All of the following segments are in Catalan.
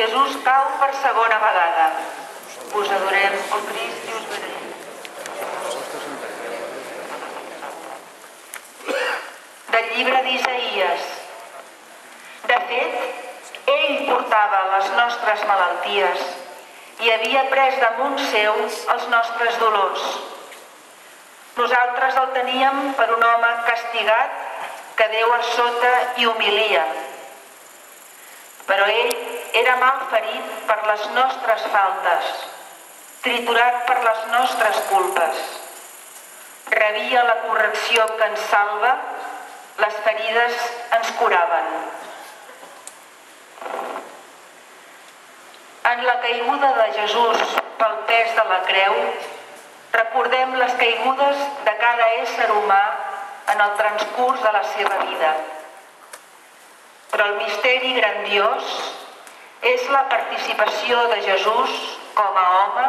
Jesús cau per segona vegada. Us adorem, oh Crist, i us venerem. Del llibre d'Isaïes. De fet, ell portava les nostres malalties i havia pres damunt seu els nostres dolors. Nosaltres el teníem per un home castigat que Déu a sota i humilia. Però ell era malferit per les nostres faltes, triturat per les nostres culpes. Rebia la correcció que ens salva, les ferides ens curaven. En la caiguda de Jesús pel pes de la creu, recordem les caigudes de cada ésser humà en el transcurs de la seva vida. Però el misteri grandiós és la participació de Jesús com a home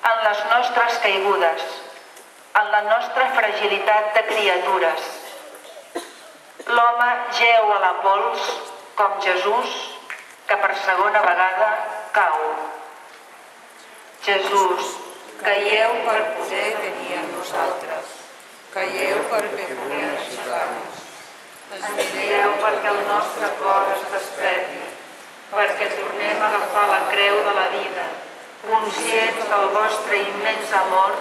en les nostres caigudes, en la nostra fragilitat de criatures. L'home jeu a la pols com Jesús, que per segona vegada cau. Jesús, caieu per poder venir amb nosaltres. Caieu perquè poder ajudar-nos. Envieu perquè el nostre cor es desperti, perquè tornem a agafar la creu de la vida, conscients del vostre immens amor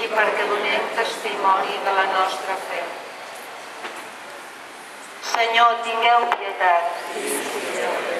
i perquè donem testimoni de la nostra fe. Senyor, tingueu pietat.